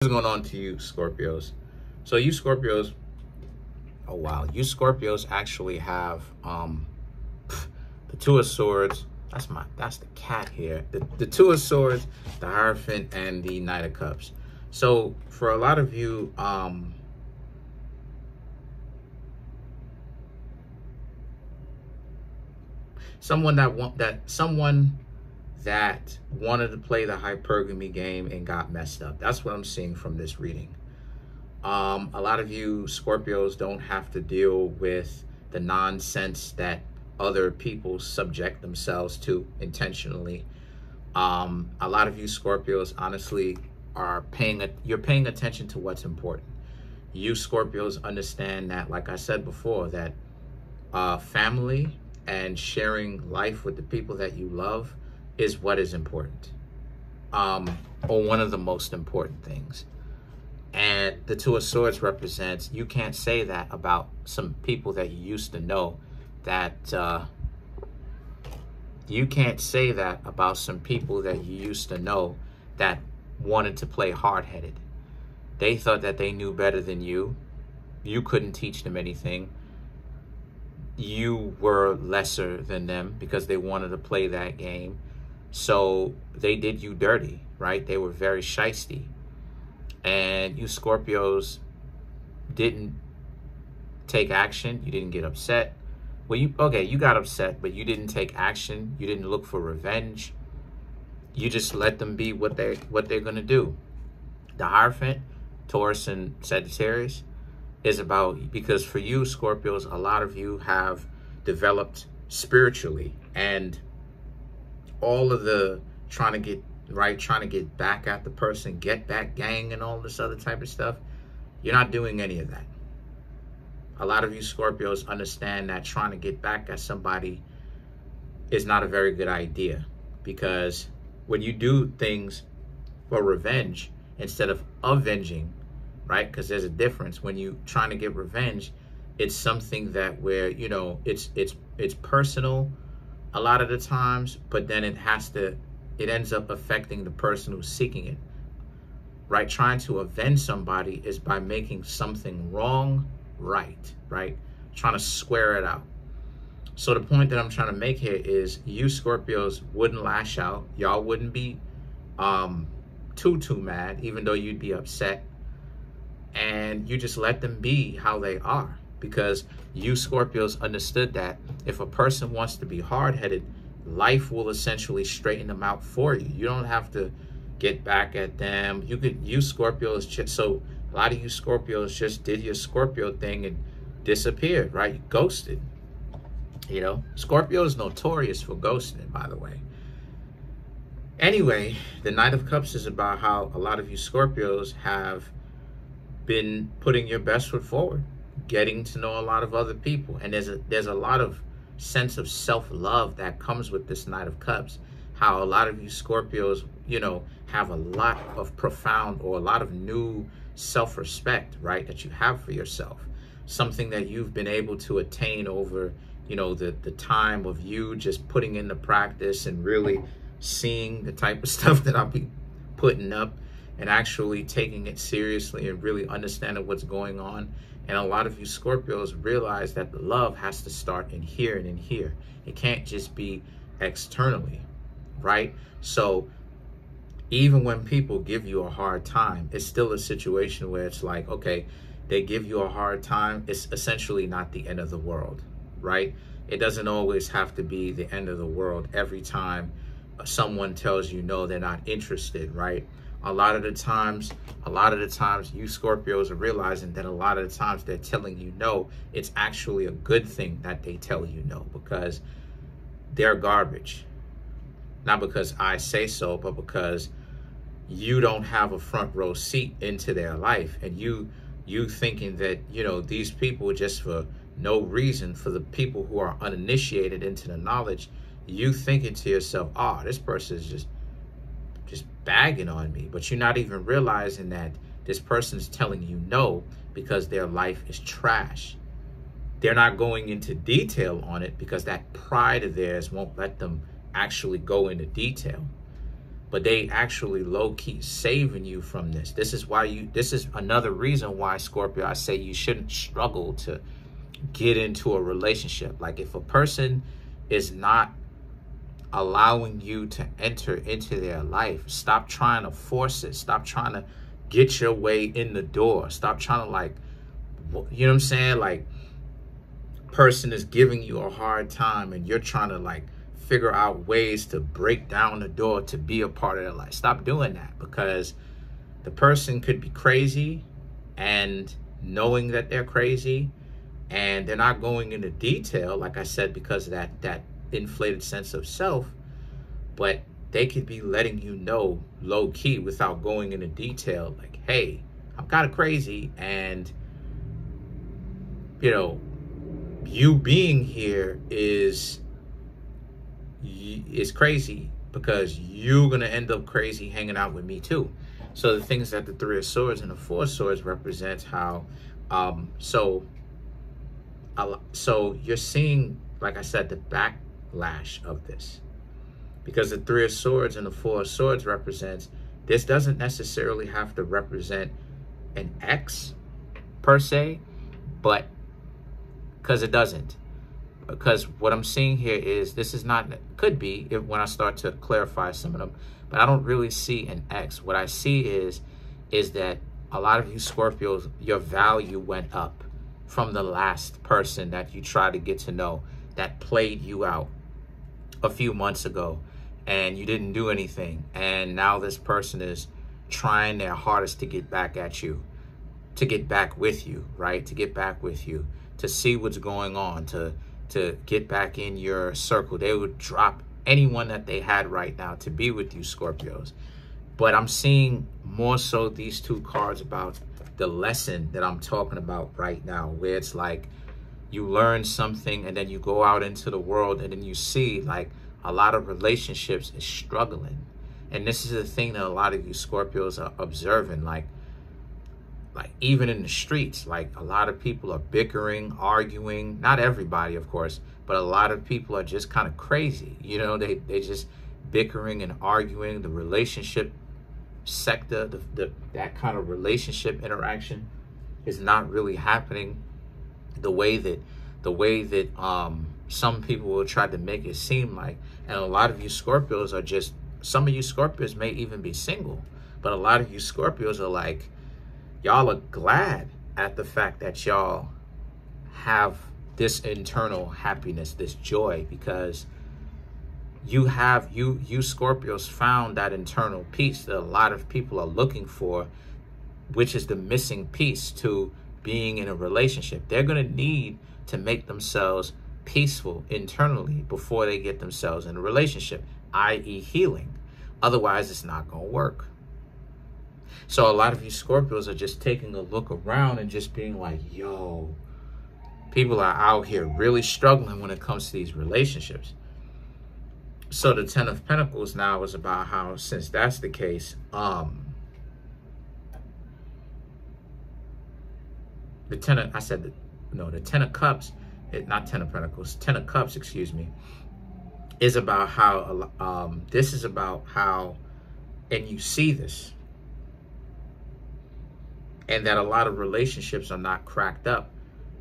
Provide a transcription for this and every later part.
What's going on to you, Scorpios? So you Scorpios, oh wow, you Scorpios actually have the Two of Swords. That's the cat here. The Two of Swords, the Hierophant, and the Knight of Cups. So for a lot of you, someone that wanted to play the hypergamy game and got messed up. That's what I'm seeing from this reading. A lot of you Scorpios don't have to deal with the nonsense that other people subject themselves to intentionally. A lot of you Scorpios honestly are you're paying attention to what's important. You Scorpios understand that, like I said before, that family and sharing life with the people that you love is what is important, or one of the most important things. And the Two of Swords represents, you can't say that about some people that you used to know, that you can't say that about some people that you used to know that wanted to play hard-headed. They thought that they knew better than you. You couldn't teach them anything. You were lesser than them because they wanted to play that game. So they did you dirty, right? They were very shysty. And you Scorpios didn't take action. You didn't get upset. Well, you got upset, but you didn't take action. You didn't look for revenge. You just let them be what they're gonna do. The Hierophant, Taurus and Sagittarius, is about, because for you Scorpios, a lot of you have developed spiritually, and all of the trying to get back at the person, get back gang and all this other type of stuff, you're not doing any of that. A lot of you Scorpios understand that trying to get back at somebody is not a very good idea, because when you do things for revenge instead of avenging, right? Because there's a difference. When you trying to get revenge, it's something that where, you know, it's personal a lot of the times, but then it ends up affecting the person who's seeking it, right? Trying to avenge somebody is by making something wrong right? Trying to square it out. So the point that I'm trying to make here is, you Scorpios wouldn't lash out. Y'all wouldn't be too mad, even though you'd be upset. And you just let them be how they are, because you Scorpios understood that if a person wants to be hard-headed, life will essentially straighten them out for you. You don't have to get back at them. You Scorpios, so a lot of you Scorpios just did your Scorpio thing and disappeared, right? You ghosted. You know, Scorpio is notorious for ghosting, by the way. Anyway, the Knight of Cups is about how a lot of you Scorpios have been putting your best foot forward, getting to know a lot of other people, and there's a lot of sense of self-love that comes with this Knight of Cups. How a lot of you Scorpios, you know, have a lot of profound, or a lot of new self-respect, right, that you have for yourself, something that you've been able to attain over, you know, the time of you just putting into practice and really seeing the type of stuff that I'll be putting up, and actually taking it seriously and really understanding what's going on. And a lot of you Scorpios realize that the love has to start in here and in here. It can't just be externally, right? So even when people give you a hard time, it's still a situation where it's like, okay, they give you a hard time. It's essentially not the end of the world, right? It doesn't always have to be the end of the world every time someone tells you no, they're not interested, right? A lot of the times you Scorpios are realizing that a lot of the times they're telling you no, it's actually a good thing that they tell you no, because they're garbage. Not because I say so, but because you don't have a front row seat into their life, and you thinking that, you know, these people, just for no reason, for the people who are uninitiated into the knowledge, you thinking to yourself, oh, this person is just bagging on me. But you're not even realizing that this person's telling you no because their life is trash. They're not going into detail on it because that pride of theirs won't let them actually go into detail. but they actually low-key saving you from this. This is another reason why, Scorpio, I say you shouldn't struggle to get into a relationship. Like, if a person is not allowing you to enter into their life, stop trying to force it. Stop trying to get your way in the door. Stop trying to, like, you know what I'm saying? Like, person is giving you a hard time and you're trying to, like, figure out ways to break down the door to be a part of their life. Stop doing that, because the person could be crazy, and knowing that they're crazy, and they're not going into detail, like I said, because of that inflated sense of self, but they could be letting you know low key without going into detail, like, hey, I'm kind of crazy, and you know, you being here is crazy, because you're gonna end up crazy hanging out with me too. So the things that the Three of Swords and the Four of Swords represents how so you're seeing, like I said, the backlash of this, because the Three of Swords and the Four of Swords represents, this doesn't necessarily have to represent an ex per se, but because it doesn't. Because what I'm seeing here is, this is not, could be if when I start to clarify some of them, but I don't really see an ex. What I see is that a lot of you Scorpios, your value went up from the last person that you tried to get to know, that played you out a few months ago, and you didn't do anything. And now this person is trying their hardest to get back at you, to get back with you, right? To get back with you, to see what's going on, to get back in your circle. They would drop anyone that they had right now to be with you, Scorpios. But I'm seeing more so these two cards about the lesson that I'm talking about right now, where it's like you learn something and then you go out into the world and then you see like a lot of relationships is struggling. And this is the thing that a lot of you Scorpios are observing, like even in the streets, like a lot of people are bickering, arguing. Not everybody, of course, but a lot of people are just kind of crazy. You know, they just bickering and arguing. The relationship sector, that kind of relationship interaction is not really happening the way that some people will try to make it seem like. And a lot of you Scorpios are just, some of you Scorpios may even be single, but a lot of you Scorpios are like, y'all are glad at the fact that y'all have this internal happiness, this joy, because you Scorpios found that internal peace that a lot of people are looking for, which is the missing piece to being in a relationship. They're going to need to make themselves peaceful internally before they get themselves in a relationship, i.e. healing. Otherwise, it's not going to work. So a lot of you Scorpios are just taking a look around and just being like, yo, people are out here really struggling when it comes to these relationships. So the Ten of Pentacles now is about how, since that's the case, the Ten of, the Ten of Cups, not Ten of Pentacles, Ten of Cups, excuse me, is about how, this is about how, and you see this, and that a lot of relationships are not cracked up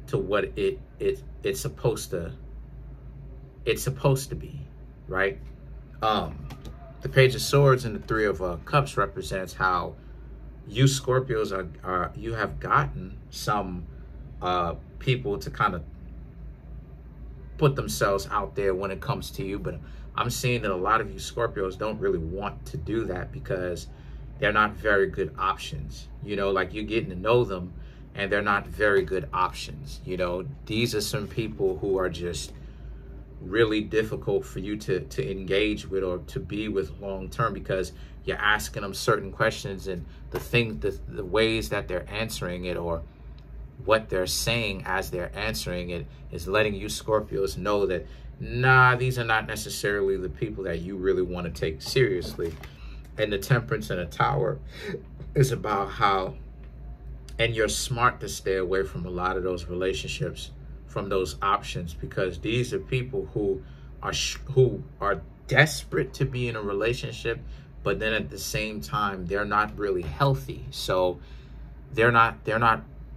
to what it's supposed to be, right? The Page of Swords and the Three of Cups represents how you Scorpios are you have gotten some people to kind of put themselves out there when it comes to you, but I'm seeing that a lot of you Scorpios don't really want to do that because they're not very good options. You know, like you're getting to know them and they're not very good options. You know, these are some people who are just really difficult for you to engage with or to be with long term, because you're asking them certain questions and the ways that they're answering it or what they're saying as they're answering it is letting you Scorpios know that, nah, these are not necessarily the people that you really want to take seriously. And the Temperance and the Tower is about how, and you're smart to stay away from a lot of those relationships, from those options, because these are people who are desperate to be in a relationship, but then at the same time, they're not really healthy. So they're not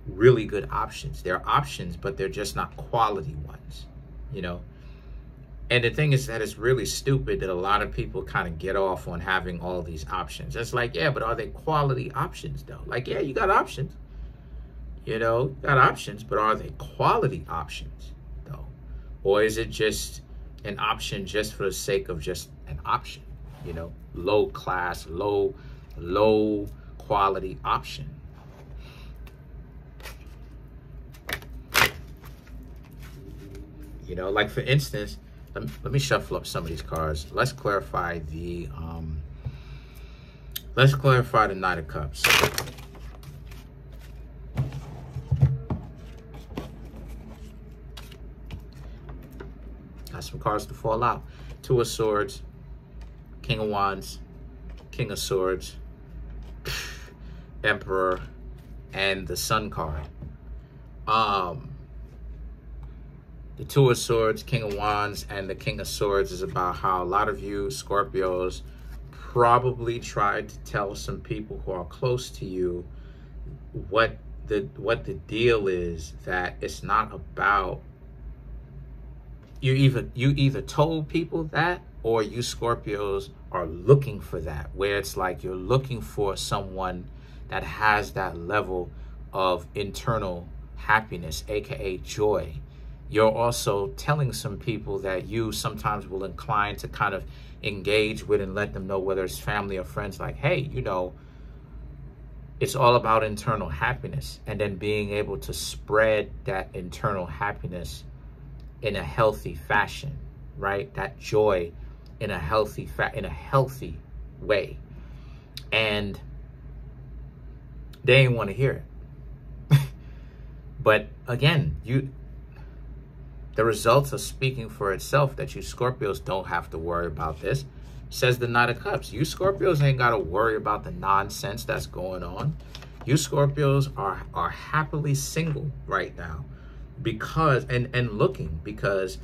really good options. They're options, but they're just not quality ones, you know? And the thing is that it's really stupid that a lot of people kind of get off on having all these options. It's like, yeah, but are they quality options though? Like, yeah, you got options, you know, you got options, but are they quality options though? Or is it just an option just for the sake of just an option, you know, low class, low quality option? You know, like for instance, let me shuffle up some of these cards. Let's clarify the Knight of Cups. Got some cards to fall out. Two of Swords, King of Wands, King of Swords, Emperor, and the Sun card. The Two of Swords, King of Wands, and the King of Swords is about how a lot of you Scorpios probably tried to tell some people who are close to you what the deal is, that it's not about you either told people that, or you Scorpios are looking for that, where it's like you're looking for someone that has that level of internal happiness, aka joy. You're also telling some people that you sometimes will incline to kind of engage with and let them know, whether it's family or friends, like, hey, you know, it's all about internal happiness, and then being able to spread that internal happiness in a healthy fashion, right? That joy in a healthy way. And they ain't want to hear it. But again, the results are speaking for itself, that you Scorpios don't have to worry about this. Says the Knight of Cups. You Scorpios ain't got to worry about the nonsense that's going on. You Scorpios are happily single right now, because and looking, because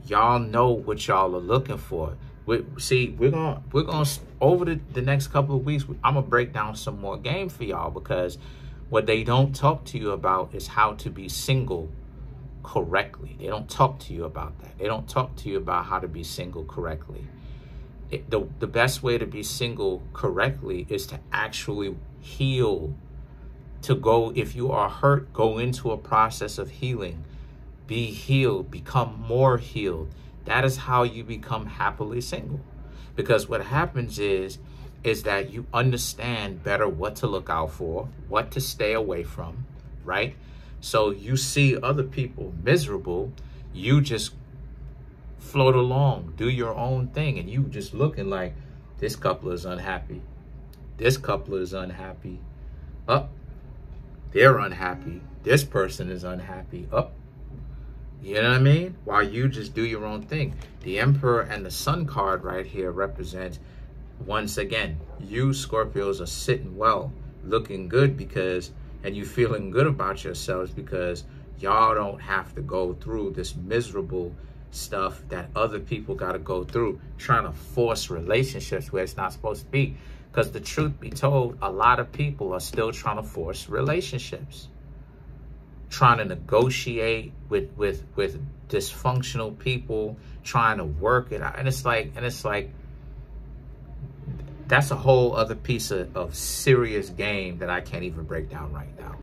y'all know what y'all are looking for. We're gonna over the next couple of weeks, I'm gonna break down some more game for y'all, because what they don't talk to you about is how to be single correctly. They don't talk to you about that. They don't talk to you about how to be single correctly. The best way to be single correctly is to actually heal, to go, if you are hurt, go into a process of healing, be healed, become more healed. That is how you become happily single. Because what happens is that you understand better what to look out for, what to stay away from, right? So you see other people miserable, you just float along, do your own thing, and you just looking like, this couple is unhappy. This couple is unhappy. They're unhappy. This person is unhappy. You know what I mean? While you just do your own thing. The Emperor and the Sun card right here represents, once again, you Scorpios are sitting well, looking good, because, and you feeling good about yourselves, because y'all don't have to go through this miserable stuff that other people got to go through, trying to force relationships where it's not supposed to be. Because the truth be told, a lot of people are still trying to force relationships, trying to negotiate with dysfunctional people, trying to work it out. And it's like that's a whole other piece of serious game that I can't even break down right now.